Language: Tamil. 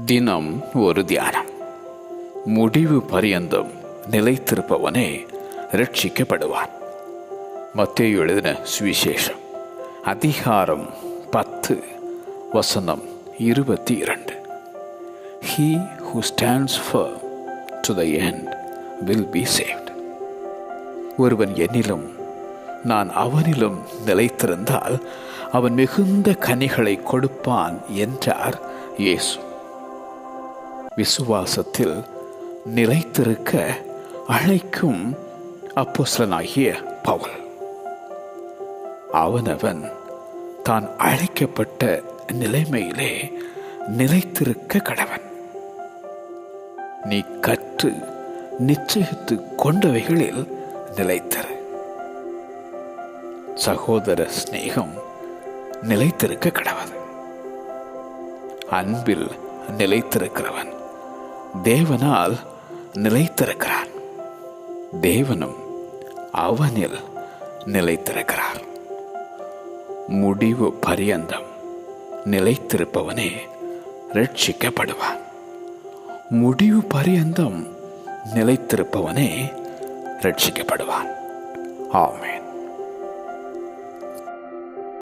தினம் ஒரு தியானம். முடிவு பரியந்தம் நிலைத்திருப்பவனே ரட்சிக்கப்படுவான். மத்தேயு எழுதின சுவிசேஷம் அதிகாரம் 10 வசனம் 22. He who stands firm to the end will be saved. ஒருவன் என்னிலும் நான் அவனிலும் நிலைத்திருந்தால் அவன் மிகுந்த கனிகளை கொடுப்பான் என்றார் இயேசு. விசுவாசத்தில் நிலைத்திருக்க அழைக்கும் அப்போஸ்தலனாகிய பவுல், அவனவன் தான் அழைக்கப்பட்ட நிலைமையிலே நிலைத்திருக்க கடவன். நீ கற்று நிச்சயித்து கொண்டவைகளில் நிலைத்திரு. சகோதர சிநேகம் நிலைத்திருக்க கடவது. அன்பில் நிலைத்திருக்கிறவன் தேவனால் நிலைத்திருக்கிறான், தேவனும் அவனில் நிலைத்திருக்கிறார். முடிவு பரியந்தம் நிலைத்திருப்பவனே ரட்சிக்கப்படுவான். முடிவு பரியந்தம் நிலைத்திருப்பவனே ரட்சிக்கப்படுவான். ஆமென்.